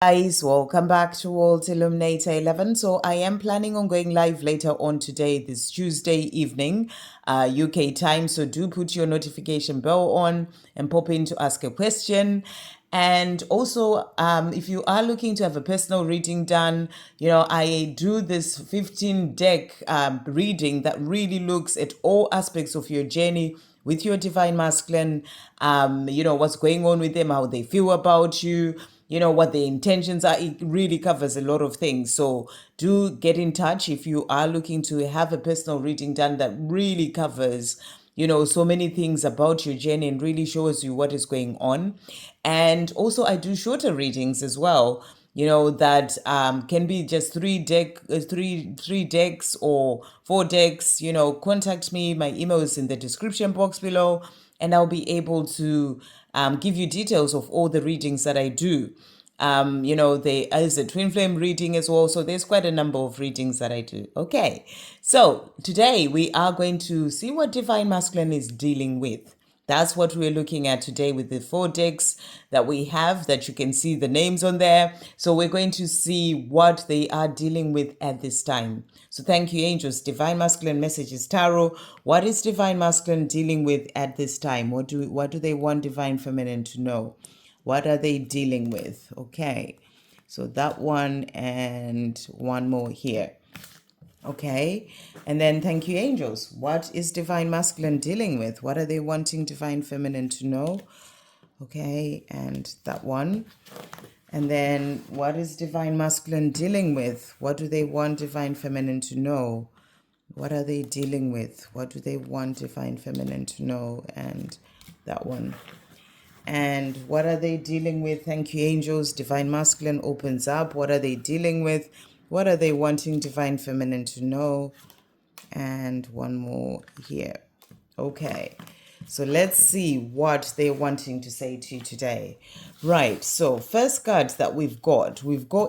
Guys, welcome back to Illuminator11. So I am planning on going live later on today, this Tuesday evening, UK time. So do put your notification bell on and pop in to ask a question. And also, if you are looking to have a personal reading done, I do this 15 deck reading that really looks at all aspects of your journey with your divine masculine, what's going on with them, how they feel about you, what the intentions are. It really covers a lot of things. So do get in touch if you are looking to have a personal reading done that really covers so many things about your journey and really shows you what is going on. And also I do shorter readings as well, that can be just three decks or 4 decks. Contact me. My email is in the description box below, and I'll be able to give you details of all the readings that I do. There is a twin flame reading as well. So there's quite a number of readings that I do. Okay. So today we are going to see what Divine Masculine is dealing with. That's what we're looking at today with the 4 decks that we have, that you can see the names on there. So we're going to see what they are dealing with at this time. So thank you, angels. Divine Masculine Messages Tarot. What is Divine Masculine dealing with at this time? What do they want Divine Feminine to know? What are they dealing with? Okay. So that one and one more here. Okay. And then thank you, angels. What is Divine Masculine dealing with? What are they wanting Divine Feminine to know? Okay. And that one. And then what is Divine Masculine dealing with? What do they want Divine Feminine to know? What are they dealing with? What do they want Divine Feminine to know? And that one. And what are they dealing with? Thank you, angels. Divine Masculine opens up. What are they dealing with? What are they wanting Divine Feminine to know? And one more here. Okay. So let's see what they're wanting to say to you today. Right. So first card that we've got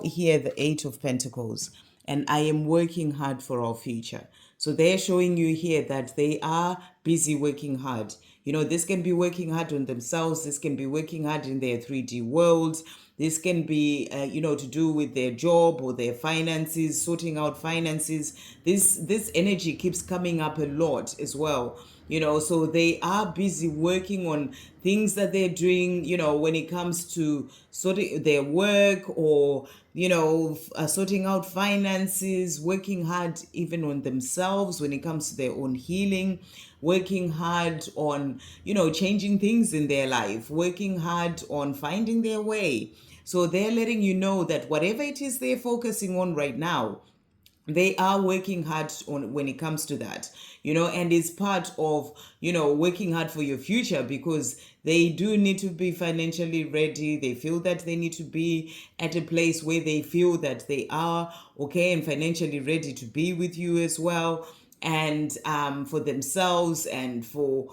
here the 8 of Pentacles. And I am working hard for our future. So they're showing you here that they are busy working hard. This can be working hard on themselves. This can be working hard in their 3D worlds. This can be, to do with their job or their finances, sorting out finances. This energy keeps coming up a lot as well. So they are busy working on things that they're doing, when it comes to sorting their work or, sorting out finances, working hard even on themselves when it comes to their own healing, working hard on, changing things in their life, working hard on finding their way. So they're letting you know that whatever it is they're focusing on right now, they are working hard on when it comes to that, and it's part of, working hard for your future, because they do need to be financially ready. They feel that they need to be at a place where they feel that they are okay and financially ready to be with you as well, and for themselves and for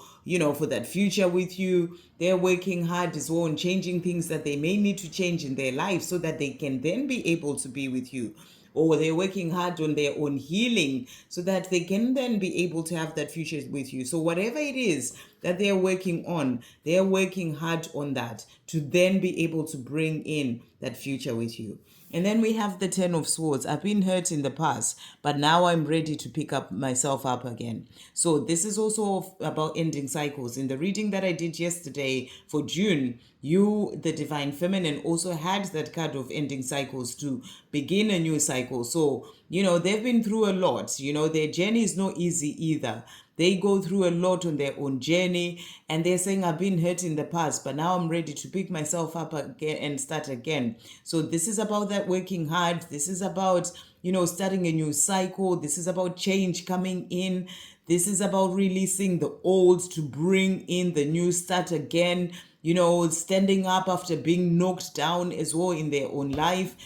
for that future with you. They're working hard as well on changing things that they may need to change in their life so that they can then be able to be with you, or they're working hard on their own healing so that they can then be able to have that future with you. So whatever it is that they're working on, they're working hard on that to then be able to bring in that future with you. And then we have the 10 of Swords. I've been hurt in the past, but now I'm ready to pick up myself up again. So this is also about ending cycles. In the reading that I did yesterday for June, you, the Divine Feminine, also had that card of ending cycles to begin a new cycle. So, they've been through a lot. Their journey is not easy either. They go through a lot on their own journey, and they're saying, I've been hurt in the past, but now I'm ready to pick myself up again and start again. So this is about that working hard. This is about, starting a new cycle. This is about change coming in. This is about releasing the old to bring in the new, start again, standing up after being knocked down as well in their own life.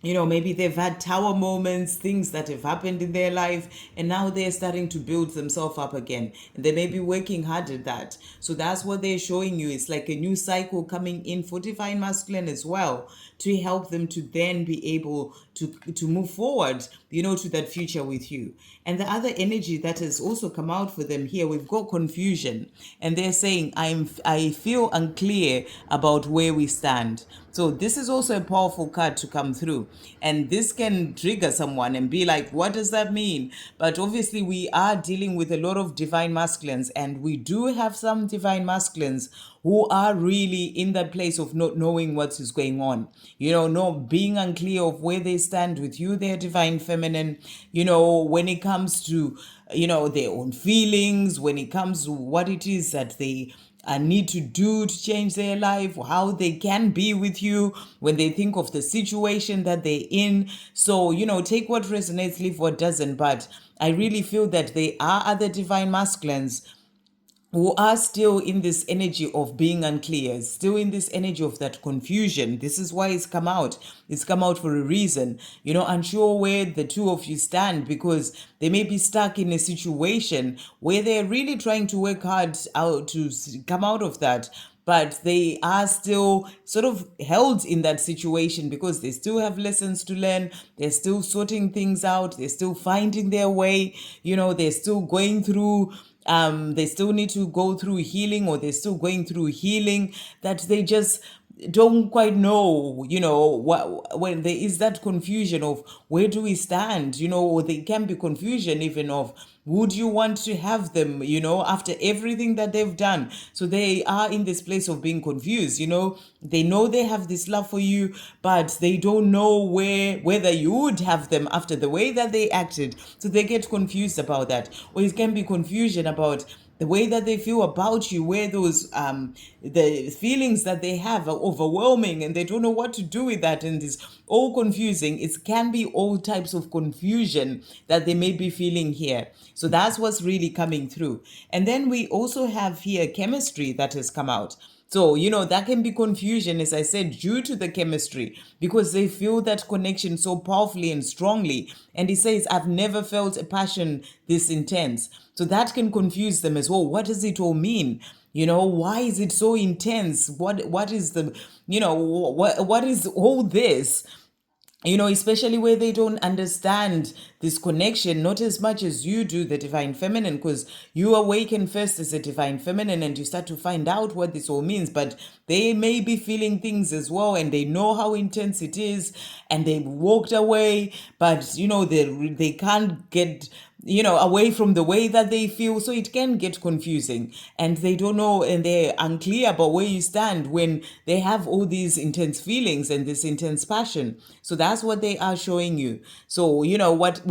Maybe they've had tower moments, things that have happened in their life, and now they're starting to build themselves up again. And they may be working hard at that. So that's what they're showing you. It's like a new cycle coming in for Divine Masculine as well, to help them to then be able to move forward, to that future with you. And the other energy that has also come out for them here, we've got confusion, and they're saying, I feel unclear about where we stand. So this is also a powerful card to come through, and this can trigger someone and be like, what does that mean? But obviously we are dealing with a lot of divine masculines, and we do have some divine masculines who are really in that place of not knowing what is going on, not being unclear of where they stand with you, their divine feminine, when it comes to their own feelings, when it comes to what it is that they need to do to change their life, how they can be with you when they think of the situation that they're in. So, take what resonates, leave what doesn't. But I really feel that there are other divine masculines who are still in this energy of being unclear, still in this energy of that confusion. This is why it's come out. It's come out for a reason, unsure where the two of you stand, because they may be stuck in a situation where they're really trying to work hard out to come out of that, but they are still sort of held in that situation because they still have lessons to learn. They're still sorting things out. They're still finding their way. They're still going through they still need to go through healing, or they're still going through healing that they just don't quite know, what, when there is that confusion of where do we stand, or there can be confusion even of would you want to have them, after everything that they've done. So they are in this place of being confused, they know they have this love for you, but they don't know whether you would have them after the way that they acted. So they get confused about that. Or it can be confusion about the way that they feel about you, where those the feelings that they have are overwhelming and they don't know what to do with that, and it's all confusing. It can be all types of confusion that they may be feeling here. So that's what's really coming through. And then we also have here chemistry that has come out. So, that can be confusion, as I said, due to the chemistry, because they feel that connection so powerfully and strongly. And he says, I've never felt a passion this intense. So that can confuse them as well. What does it all mean? Why is it so intense? What is the, what is all this? Especially where they don't understand this connection, not as much as you do, the divine feminine, because you awaken first as a divine feminine and you start to find out what this all means. But they may be feeling things as well, and they know how intense it is, and they walked away, but they can't get away from the way that they feel. So it can get confusing, and they don't know, and they're unclear about where you stand when they have all these intense feelings and this intense passion. So that's what they are showing you. So,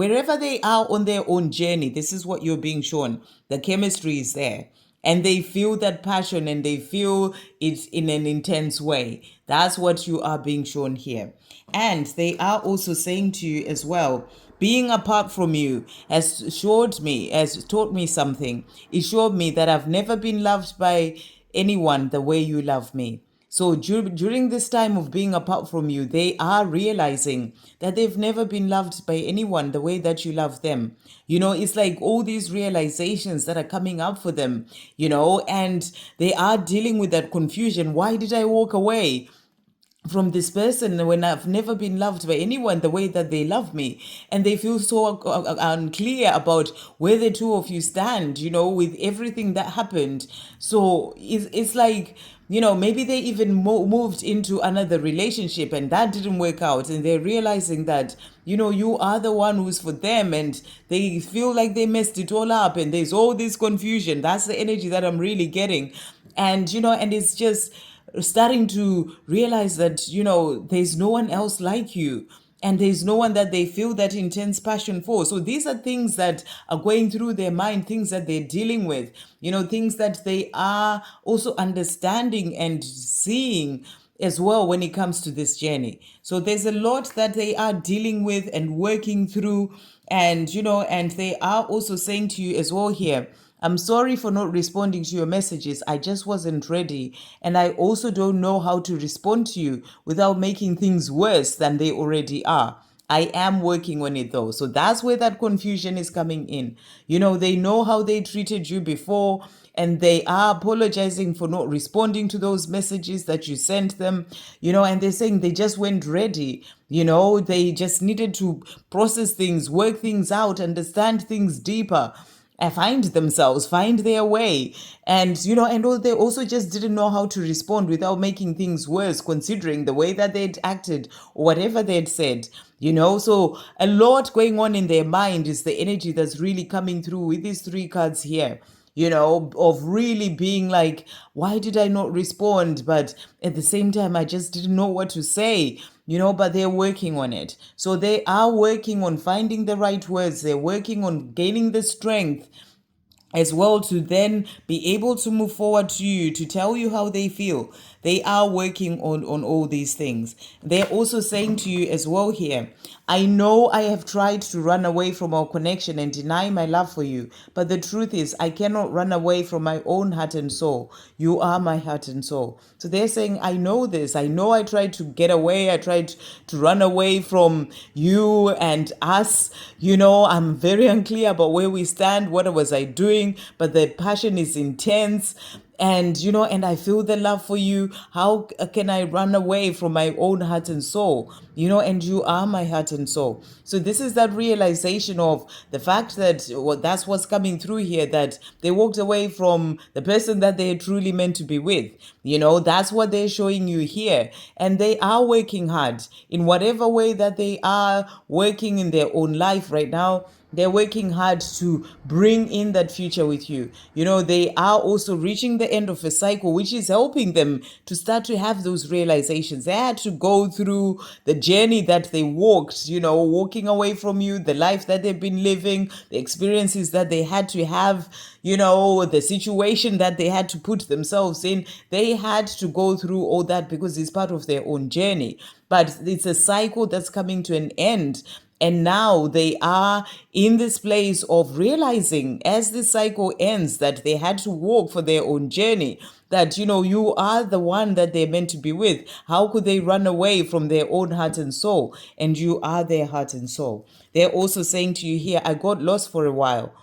wherever they are on their own journey, this is what you're being shown. The chemistry is there, and they feel that passion, and they feel it in an intense way. That's what you are being shown here. And they are also saying to you as well, being apart from you has taught me something. It showed me that I've never been loved by anyone the way you love me. So during this time of being apart from you, they are realizing that they've never been loved by anyone the way that you love them. It's like all these realizations that are coming up for them, and they are dealing with that confusion. Why did I walk away from this person when I've never been loved by anyone the way that they love me? And they feel so unclear about where the two of you stand, with everything that happened. So it's like, maybe they even moved into another relationship and that didn't work out, and they're realizing that, you are the one who's for them, and they feel like they messed it all up, and there's all this confusion. That's the energy that I'm really getting. And, and it's just starting to realize that, there's no one else like you, and there's no one that they feel that intense passion for. So these are things that are going through their mind, things that they're dealing with, things that they are also understanding and seeing as well when it comes to this journey. So there's a lot that they are dealing with and working through. And, and they are also saying to you as well here, I'm sorry for not responding to your messages. I just wasn't ready. And I also don't know how to respond to you without making things worse than they already are. I am working on it though. So that's where that confusion is coming in. They know how they treated you before, and they are apologizing for not responding to those messages that you sent them, and they're saying they just weren't ready. They just needed to process things, work things out, understand things deeper, find themselves, find their way. And they also just didn't know how to respond without making things worse, considering the way that they'd acted or whatever they'd said. So a lot going on in their mind is the energy that's really coming through with these three cards here, of really being like, why did I not respond? But at the same time, I just didn't know what to say, but they're working on it. So they are working on finding the right words. They're working on gaining the strength as well to then be able to move forward to you, to tell you how they feel. They are working on all these things. They're also saying to you as well here, I know I have tried to run away from our connection and deny my love for you, but the truth is I cannot run away from my own heart and soul. You are my heart and soul. So they're saying, I know this. I know I tried to get away. I tried to run away from you and us. I'm very unclear about where we stand. What was I doing? But the passion is intense. And and I feel the love for you. How can I run away from my own heart and soul? And you are my heart and soul. So this is that realization of the fact that that's what's coming through here, that they walked away from the person that they truly meant to be with. That's what they're showing you here. And they are working hard in whatever way that they are working in their own life right now. They're working hard to bring in that future with you. They are also reaching the end of a cycle, which is helping them to start to have those realizations. They had to go through the journey that they walked, walking away from you, the life that they've been living, the experiences that they had to have, the situation that they had to put themselves in. They had to go through all that because it's part of their own journey. But it's a cycle that's coming to an end. And now they are in this place of realizing, as the cycle ends, that they had to walk for their own journey, that, you are the one that they're meant to be with. How could they run away from their own heart and soul? And you are their heart and soul. They're also saying to you here, I got lost for a while,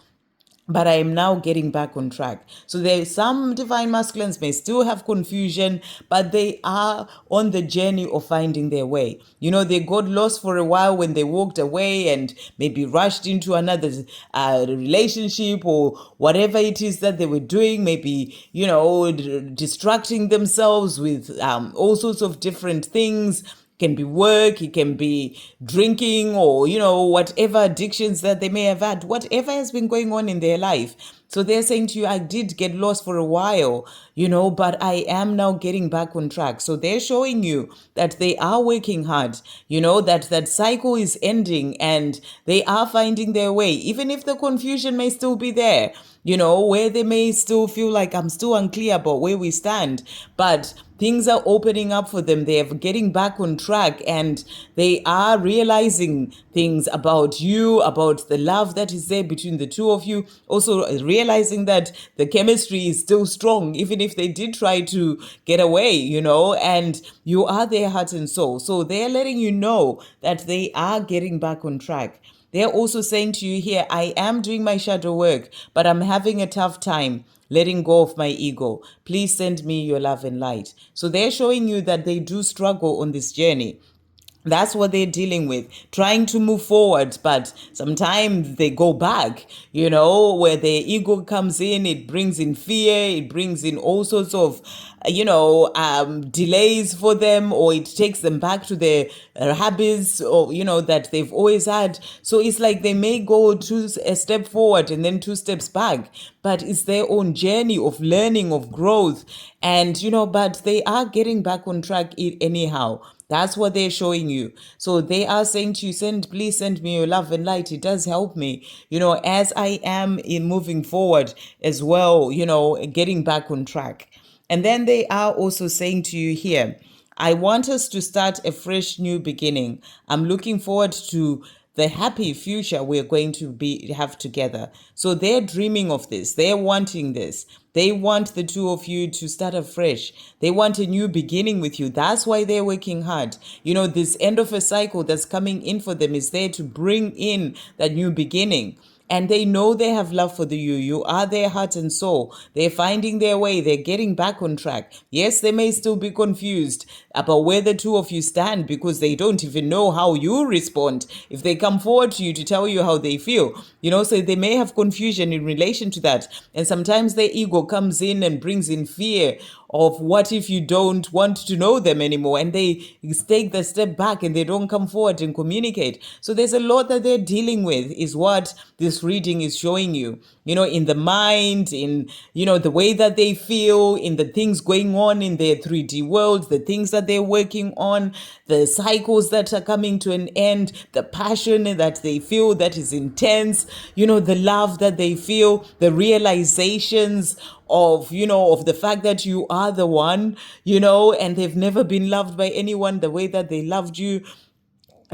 but I am now getting back on track. So some divine masculines may still have confusion, but they are on the journey of finding their way. They got lost for a while when they walked away and maybe rushed into another relationship or whatever it is that they were doing, maybe, distracting themselves with all sorts of different things. Can be work, it can be drinking, or whatever addictions that they may have had, whatever has been going on in their life. So they're saying to you, I did get lost for a while, but I am now getting back on track. So they're showing you that they are working hard, that cycle is ending and they are finding their way, even if the confusion may still be there, where they may still feel like I'm still unclear about where we stand, but things are opening up for them. They're getting back on track and they are realizing things about you, about the love that is there between the two of you. Also realizing that the chemistry is still strong, even if they did try to get away, and you are their heart and soul. So they're letting you know that they are getting back on track. They're also saying to you here, I am doing my shadow work, but I'm having a tough time letting go of my ego. Please send me your love and light. So they're showing you that they do struggle on this journey. That's what they're dealing with, trying to move forward, but sometimes they go back, where their ego comes in. It brings in fear, it brings in all sorts of, delays for them, or it takes them back to their habits, or, that they've always had. So it's like they may go a step forward and then two steps back, but it's their own journey of learning, of growth. And, but they are getting back on track anyhow. That's what they're showing you. So they are saying to you, please send me your love and light. It does help me, as I am in moving forward as well, getting back on track. And then they are also saying to you here, I want us to start a fresh new beginning. I'm looking forward to the happy future we're going to have together. So they're dreaming of this. They're wanting this. They want the two of you to start afresh. They want a new beginning with you. That's why they're working hard. This end of a cycle that's coming in for them is there to bring in that new beginning. And they know they have love for you. You are their heart and soul. They're finding their way. They're getting back on track. Yes, they may still be confused about where the two of you stand because they don't even know how you respond if they come forward to you to tell you how they feel. So they may have confusion in relation to that. And sometimes their ego comes in and brings in fear of what if you don't want to know them anymore, and they take the step back and they don't come forward and communicate. So there's a lot that they're dealing with, is what this reading is showing you, in the mind, in, the way that they feel, in the things going on in their 3D world, the things that they're working on, the cycles that are coming to an end, the passion that they feel that is intense, the love that they feel, the realizations of the fact that you are the one, and they've never been loved by anyone the way that they loved you.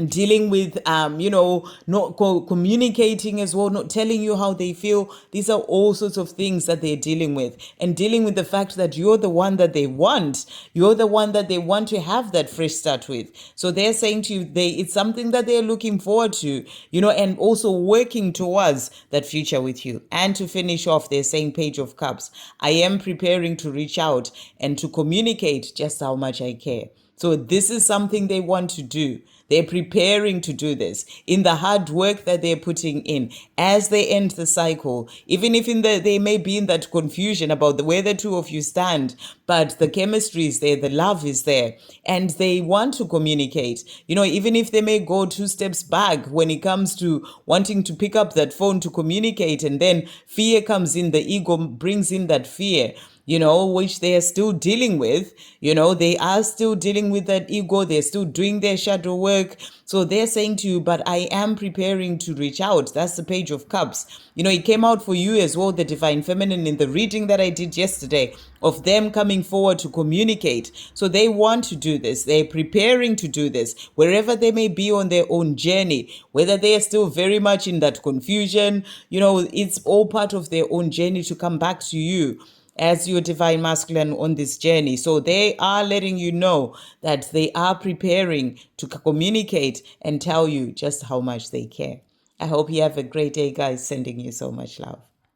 Dealing with not communicating as well, not telling you how they feel. These are all sorts of things that they're dealing with, and dealing with the fact that you're the one that they want. You're the one that they want to have that fresh start with. So they're saying to you, it's something that they're looking forward to, and also working towards that future with you. And to finish off, they're saying, Page of Cups, I am preparing to reach out and to communicate just how much I care. So this is something they want to do. They're preparing to do this in the hard work that they're putting in as they end the cycle. Even if they may be in that confusion about where the two of you stand, but the chemistry is there, the love is there, and they want to communicate. Even if they may go 2 steps back when it comes to wanting to pick up that phone to communicate, and then fear comes in, the ego brings in that fear, which they are still dealing with. They are still dealing with that ego. They're still doing their shadow work. So they're saying to you, but I am preparing to reach out. That's the Page of Cups. It came out for you as well, the Divine Feminine, in the reading that I did yesterday, of them coming forward to communicate. So they want to do this. They're preparing to do this wherever they may be on their own journey, whether they are still very much in that confusion. It's all part of their own journey to come back to you as your divine masculine on this journey. So they are letting you know that they are preparing to communicate and tell you just how much they care. I hope you have a great day, guys. Sending you so much love.